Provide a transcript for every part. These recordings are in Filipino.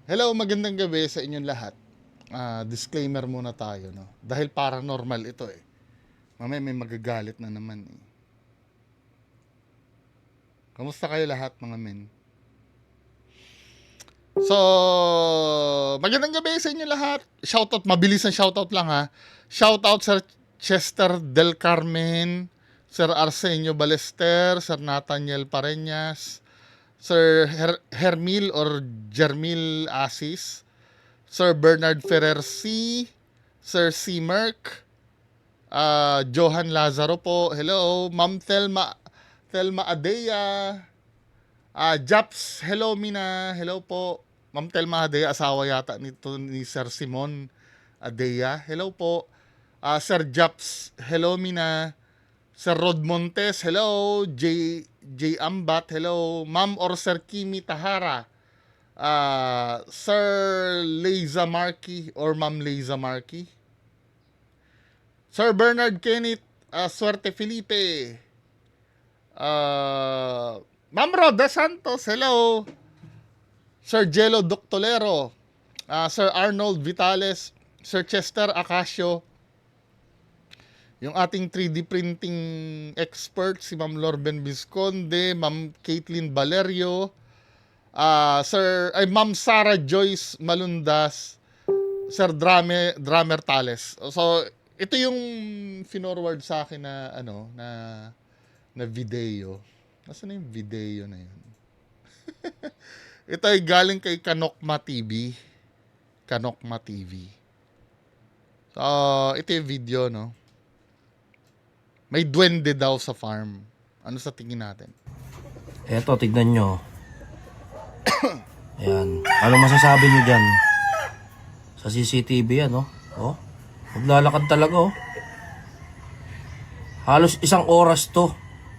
Hello, magandang gabi sa inyong lahat. Disclaimer muna tayo, no? Dahil paranormal ito eh. Mamaya may magagalit na naman eh. Kamusta kayo lahat mga men? So, magandang gabi sa inyong lahat. Shoutout, mabilis ang shoutout lang ha. Shoutout Sir Chester Del Carmen, Sir Arsenio Balester, Sir Nathaniel Pareñas, Sir Hermil or Jermil Asis, Sir Bernard Ferrer C, Sir C. Merck, Johan Lazaro po, hello, Ma'am Thelma Adea, Japs, hello Mina, hello po, Ma'am Thelma Adea, asawa yata nito ni Sir Simon Adea, hello po, Sir Japs, hello Mina, Sir Rod Montes, hello, J. Ambat, hello, Ma'am or Sir Kimi Tahara, Sir Leiza Marky or Ma'am Leiza Marky, Sir Bernard Kenneth, Suerte Felipe, Ma'am Roda Santos, hello, Sir Jello Doctolero, Sir Arnold Vitales, Sir Chester Acacio, yung ating 3D printing expert, si Ma'am Lorben Visconde, Ma'am Caitlin Valerio, Ma'am Sarah Joyce Malundas, Sir Drummer Tales. So, ito yung finorward sa akin na na video. Nasaan na yung video na yun? Ito ay galing kay Kanokma TV. Kanokma TV. So, ito yung video, no? May duwende daw sa farm. Ano sa tingin natin? Eto, tignan nyo. Ayan. Ano masasabi nyo dyan? Sa CCTV yan, oh. Oh. Maglalakad talaga, oh. Halos 1 oras to.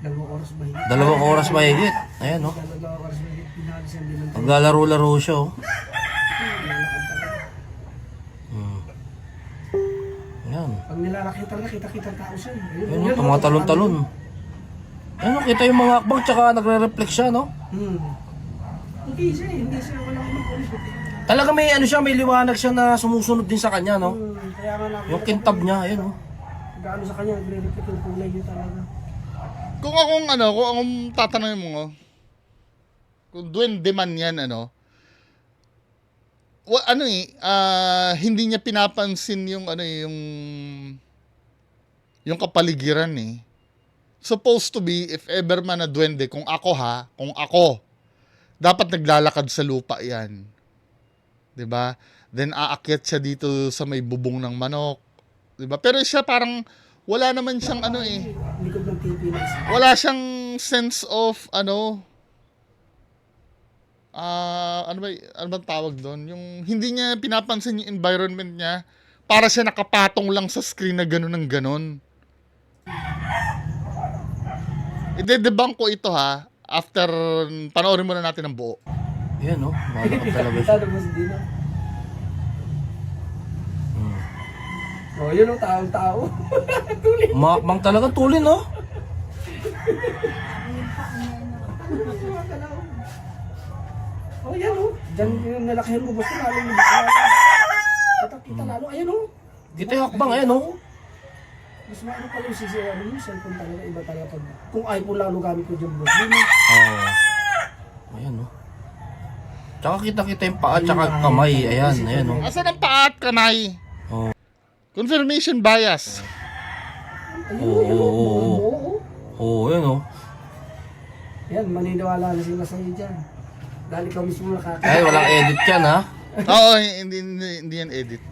2 oras mahigit. 2 oras mahigit. Ayan, oh. 2 oras mahigit. Pinalis yan din ng Maglalaro-laro siya, oh. Ayan. Pag nilalaki talaga, kita-kita ang tao siya. Ayan, oh. Mga talon-talon. Ayan, oh. Kita yung mga akbang tsaka nagre-reflect siya, no? Hindi siya, walang makulit. Talaga may ano siya, may liwanag siya na sumusunod din sa kanya, no? Kaya nga namin. Yung kintab niya, ayan, oh. Gaano sa kanya, nagre-reflect yung kulay niya talaga. Kung akong tatanungin mo, kung duwende man yan, hindi niya pinapansin yung kapaligiran eh. Supposed to be, if ever man na duwende, kung ako, dapat naglalakad sa lupa yan. 'Di ba? Then aakyat siya dito sa may bubong ng manok. 'Di ba? Pero siya parang wala naman siyang Likod ng TV na isa. wala siyang sense of ano ba tawag doon? Yung hindi niya pinapansin yung environment niya, para siya nakapatong lang sa screen na gano'n ng gano'n. Ide-debunk ko ito ha, after panoorin muna natin ang buo. Ayan, oh. Malakad talaga siya. Tado mo si Dino. Oh, yun ang taong-tao. Umakbang talaga, tulin, oh. Oh, yan oh. Diyan yung nalakihan mo, basta lalo yung kita lalo. Ayan oh. Dito yung hakbang, ayan, oh. Mas maano pala yung yung cellphone talaga, iba talaga pag... Kung iPhone lalo gamit ko dyan, bro. Yun Oo. Ayan, oh. Tsaka kita-kita yung paa, tsaka kamay. Ayan, ayan, oh. Asan ang paa at kamay? Oo. Confirmation bias. Oo, ayan, oh. Yan, maniniwala na sila sa'yo dyan. Dahil ikaw mismo nakaka... Ay, walang edit yan, ha? Oo, hindi yan edit.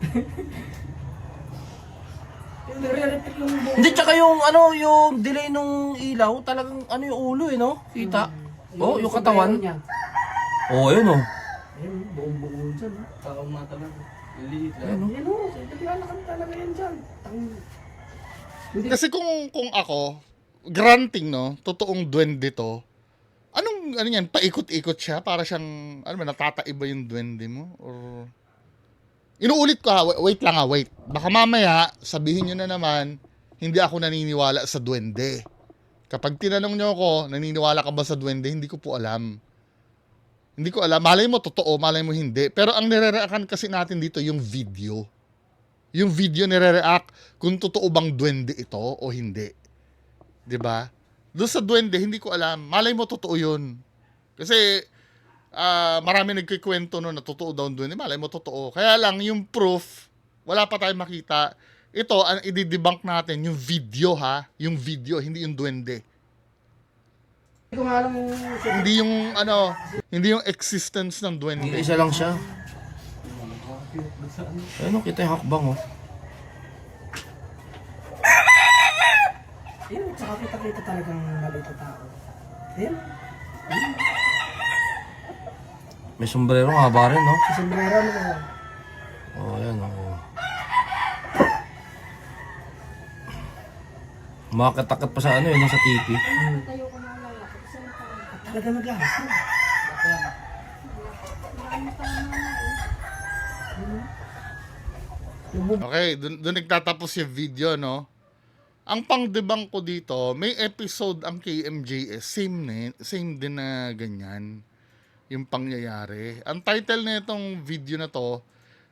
Yung nire-reflect yung buong... Hindi, tsaka yung, yung delay nung ilaw, talagang, yung ulo, eh, no? Kita. Oh, yung katawan. niya. Oo, ayan, oh. Ayun, buong-buong dyan. Taong mata lang. Liit Yan lang. o, naglalakad talaga yan dyan. Hindi. Kasi kung ako, granting no, totoong duwende to, anong yan, paikot-ikot siya para siyang natataiba yung duwende mo or inuulit ko ha, wait lang ha, wait. Baka mamaya sabihin niyo na naman hindi ako naniniwala sa duwende. Kapag tinanong niyo ako, naniniwala ka ba sa duwende? Hindi ko po alam. Hindi ko alam. Malay mo totoo, malay mo hindi. Pero ang nire-reactan kasi natin dito yung video. Yung video nire-react kung totoo bang duwende ito o hindi. 'Di ba? Doon sa duwende, hindi ko alam. Malay mo totoo yun. Kasi marami nagkikwento no na totoo daw ang duwende. Malay mo totoo. Kaya lang yung proof, wala pa tayong makita. Ito, ang i-debunk natin, yung video ha. Yung video, hindi yung duwende. Hindi ko nga alam Hindi yung existence ng duwende. Isa lang siya. Ayun, kita yung hakbang, oh. Ayun, tsaka kita talagang maliit na tao. Ayun, May sombrero, haba rin, no? si sombrero mo. Oh, ayan, oh. Makakatakot pa sa ano yun, sa TV. Talaga maglakad. Okay, doon nagtatapos yung video, no? Ang pang-debunk ko dito, may episode ang KMJS, same din na ganyan, yung pangyayari. Ang title na itong video na to,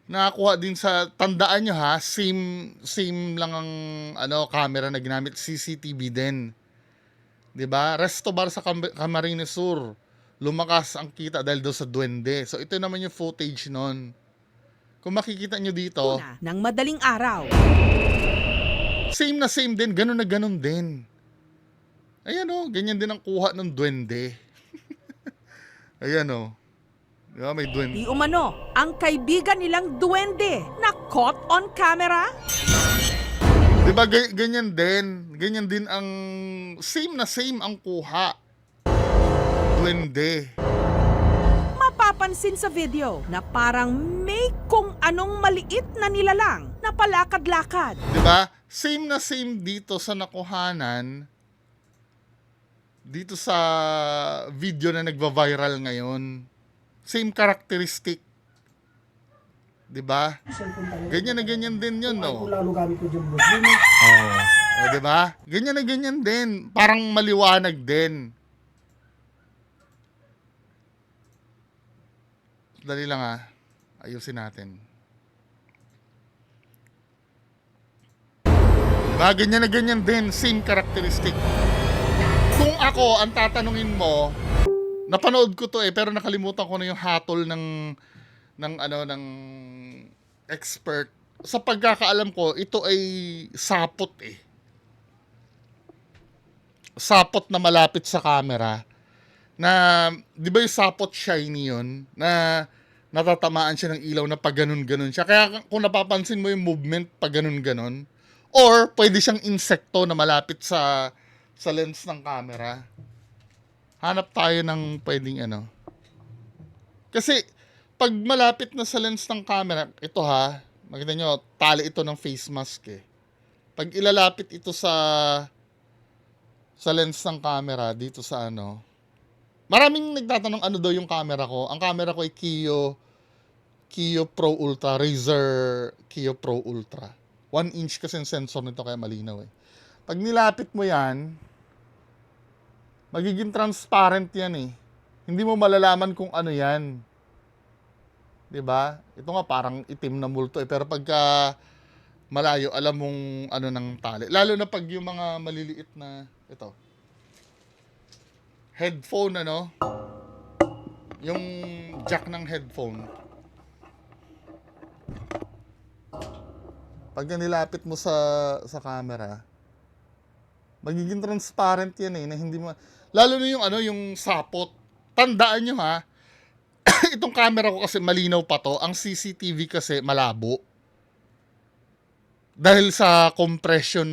nakakuha din sa, tandaan nyo ha, same lang ang camera na ginamit, CCTV din. 'Di ba? Resto bar sa Camarines Sur. Lumakas ang kita dahil daw sa duwende. So ito naman yung footage nun. Kung makikita nyo dito, ng madaling araw. same na same din, ganun na ganun din. Ayan o, ganyan din ang kuha ng duwende. Ayan o. Diba, may duwende. Di umano, ang kaibigan nilang duwende na caught on camera. Diba, ganyan din. Ganyan din ang same na same ang kuha. Duwende. Mapapansin sa video na parang may kung anong maliit na nilalang na palakad-lakad. Diba? Same na same dito sa nakuhanan. Dito sa video na nagva-viral ngayon. Same characteristic. Diba? Ganyan na ganyan din yun, no? Kung lalo gamit ko dyan, bro. Yun, Oh. O, diba? Ganyan na ganyan din. Parang maliwanag din. Dali lang ha. Ayusin natin. Diba? Ganyan na ganyan din. Same characteristic. Kung ako, ang tatanungin mo, napanood ko to pero nakalimutan ko na yung hatol ng expert. Sa pagkakaalam ko, ito ay sapot eh. Sapot na malapit sa camera. Na, di ba yung sapot shiny yun? Na natatamaan siya ng ilaw na pag ganun-ganun siya. Kaya kung napapansin mo yung movement pag ganun-ganun, or pwede siyang insekto na malapit sa lens ng camera. Hanap tayo ng pwedeng Kasi, pag malapit na sa lens ng camera, ito ha, makita nyo, tali ito ng face mask eh. Pag ilalapit ito sa lens ng camera, dito sa maraming nagtatanong ano daw yung camera ko. Ang camera ko ay Kio Pro Ultra, Razer Kio Pro Ultra. 1 inch kasi yung sensor nito kaya malinaw eh. Pag nilapit mo yan, magiging transparent yan eh. Hindi mo malalaman kung ano yan. 'Di ba? Ito nga parang itim na multo eh. Pero pagka malayo, alam mong ano ng tali. Lalo na pag yung mga maliliit na, ito. Headphone yung jack ng headphone. Pag nilapit mo sa camera, magiging transparent yan eh, na hindi mo, lalo na yung yung sapot. Tandaan nyo ha, itong camera ko kasi malinaw pa to, ang CCTV kasi malabo. Dahil sa compression,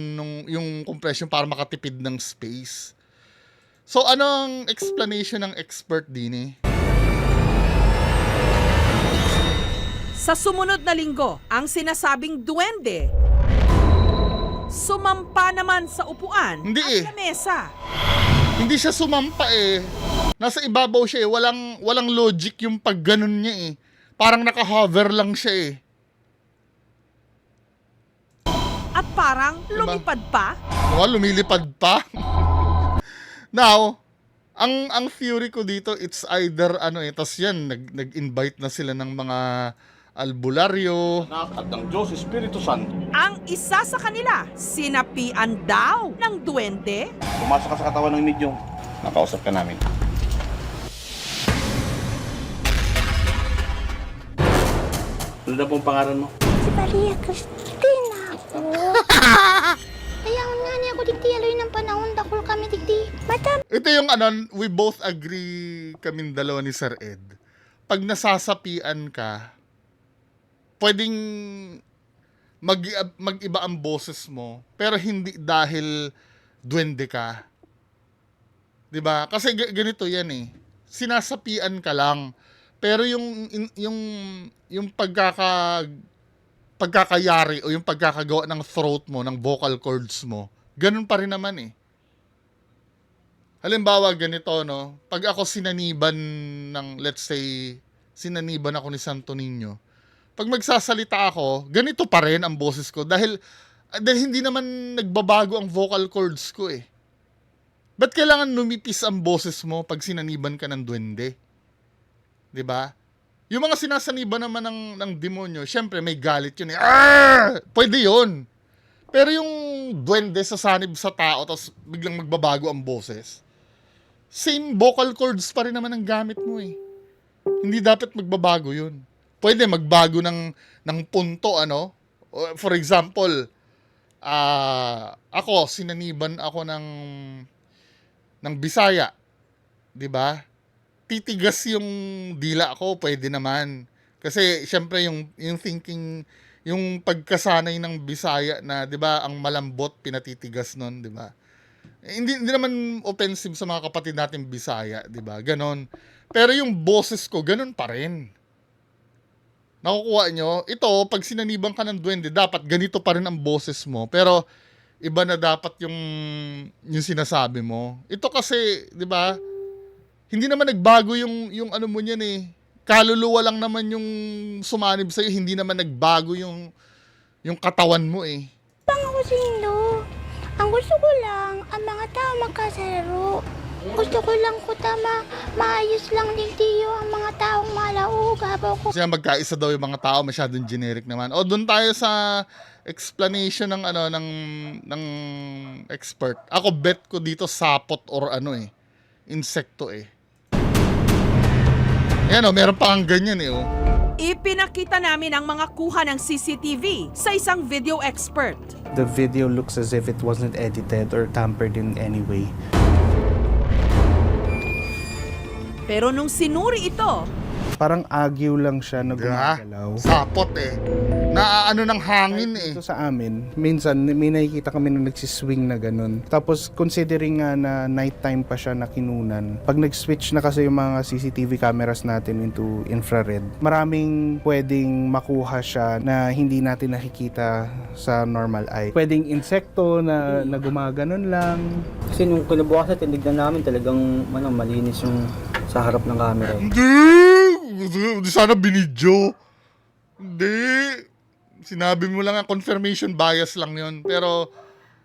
yung compression para makatipid ng space. So, anong explanation ng expert din eh? Sa sumunod na linggo, ang sinasabing duwende, sumampa naman sa upuan Hindi at eh. lamesa. Hindi siya sumampa eh. Nasa ibabaw siya eh. Walang logic yung pag ganun niya eh. Parang naka-hover lang siya eh. At parang lumipad pa. Lumilipad pa. Now, ang theory ko dito, it's either ano eh, tas yan, nag-invite na sila ng mga albularyo. At ng Diyos Espiritu Santo. Ang isa sa kanila, sinapian daw ng duwende. Pumasok ka sa katawan ng medyum. Nakausap ka namin. Ano na pong pangalan mo? Si Maria Cristina ako. Kaya nga niya ako digdi, aloy ng panahon, dakol kami digdi. Madam, Ito yung ano, we both agree kaming dalawa ni Sir Ed. Pag nasasapian ka, pwedeng mag-iba ang boses mo, pero hindi dahil duwende ka. 'Di ba? Kasi ganito 'yan eh. Sinasapian ka lang, pero yung pagkakayari o yung pagkakagawa ng throat mo, ng vocal cords mo, ganun pa rin naman eh. Halimbawa, ganito, no? Pag ako sinaniban ng, let's say, sinaniban ako ni Santo Niño, pag magsasalita ako, ganito pa rin ang boses ko dahil hindi naman nagbabago ang vocal cords ko eh. Ba't kailangan lumipis ang boses mo pag sinaniban ka ng duwende? 'Di ba? Yung mga sinasaniban naman ng demonyo, syempre may galit yun eh. Arr! Pwede yun. Pero yung duwende sasanib sa tao tapos biglang magbabago ang boses, same vocal cords pa rin naman ang gamit mo eh. Hindi dapat magbabago yun. Pwede magbago ng punto, ano? For example, ako, sinaniban ako ng Bisaya. 'Di ba? Titigas yung dila ko, pwede naman. Kasi syempre yung thinking, yung pagkasanay ng Bisaya na, 'di ba, ang malambot pinatitigas nun, 'di ba? Hindi naman offensive sa mga kapatid natin Bisaya, 'di ba? Ganon. Pero yung boses ko ganon pa rin. Nakukuha nyo? Ito, pag sinaniban ka ng duwende, dapat ganito pa rin ang boses mo. Pero iba na dapat yung sinasabi mo. Ito kasi, 'di ba? Hindi naman nagbago yung ano mo niyan eh. Kaluluwa lang naman yung sumanib sa'yo, hindi naman nagbago yung katawan mo eh. pang ako sino. Ang gusto ko lang, ang mga tao magkasaro. Gusto ko lang ko maayos lang digdiyo ang mga taong malaog. Habaw ko Kasi magkaisa daw yung mga tao, masyadong generic naman. O doon tayo sa explanation ng ano ng expert. Ako bet ko dito sapot or ano eh, insekto eh. Yan o, meron pa kang ganyan eh oh. Ipinakita namin ang mga kuha ng CCTV sa isang video expert. The video looks as if it wasn't edited or tampered in any way. Pero nung sinuri ito, Parang agyo lang siya na Diba? gumagalaw. Sapot eh. Naaano ng hangin eh. Ito sa amin, minsan may nakikita kami na nagsiswing na ganun. Tapos considering nga na nighttime pa siya na kinunan, pag nag-switch na kasi yung mga CCTV cameras natin into infrared, maraming pwedeng makuha siya na hindi natin nakikita sa normal eye. Pwedeng insekto na gumaganon lang. Kasi nung kinabukasan, tinignan namin talagang malinis yung sa harap ng camera. Hindi sana binidyo. Hindi. Sinabi mo lang, confirmation bias lang yon. Pero,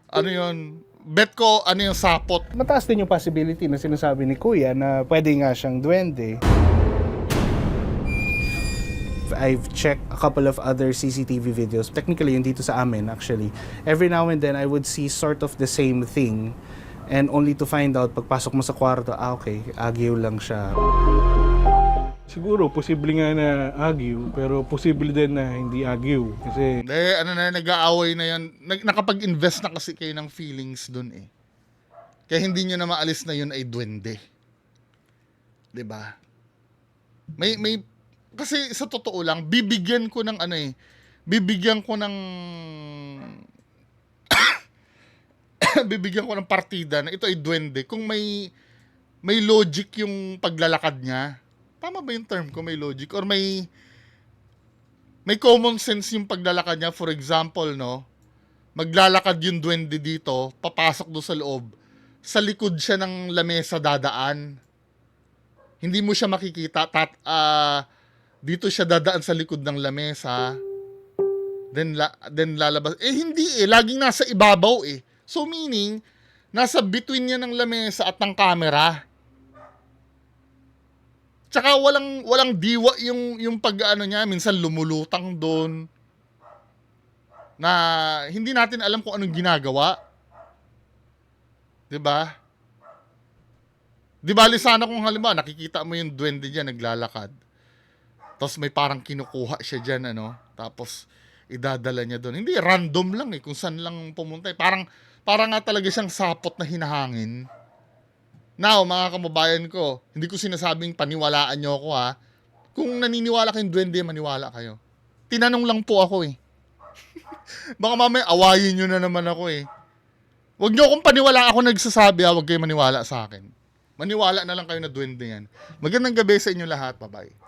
ano yon, bet ko, ano yung sapot. Mataas din yung possibility na sinasabi ni Kuya na pwede nga siyang duwende. I've checked a couple of other CCTV videos. Technically, yun dito sa amin actually. Every now and then, I would see sort of the same thing. And only to find out, pagpasok mo sa kwarto, okay, agyo lang siya. Siguro, posible nga na agyo, pero posible din na hindi agyo. Kasi Hindi, ano na, nag-aaway na yan. Nakapag-invest na kasi kayo ng feelings dun eh. Kaya hindi nyo na maalis na yun ay duwende. 'Di ba? May, kasi sa totoo lang, bibigyan ko ng ano eh, bibigyan ko ng bibigyan ko ng partida na ito ay duwende kung may logic yung paglalakad niya. Tama ba yung term ko, may logic? Or may common sense yung paglalakad niya? For example, no? Maglalakad yung duwende dito, papasok doon sa loob. Sa likod siya ng lamesa dadaan. Hindi mo siya makikita. Dito siya dadaan sa likod ng lamesa. Then lalabas. Eh, hindi eh. Laging nasa ibabaw eh. So, meaning, nasa between niya ng lamesa at ng camera. Tsaka walang diwa yung pag-ano niya, minsan lumulutang doon na hindi natin alam kung anong ginagawa. 'Di ba? Di bali sana kung halimbawa nakikita mo yung duwende diyan naglalakad. Tapos may parang kinukuha siya diyan tapos idadala niya doon. Hindi random lang kung saan lang pumunta. Parang nga talaga siyang sapot na hinahangin. Now, mga kababayan ko, hindi ko sinasabing paniwalaan nyo ako ha. Kung naniniwala kayong duwende, maniwala kayo. Tinanong lang po ako Baka mamaya awayin nyo na naman ako Huwag nyo akong paniwala ako nagsasabi huwag kayo maniwala sa akin. Maniwala na lang kayo na duwende yan. Magandang gabi sa inyo lahat. Bye-bye.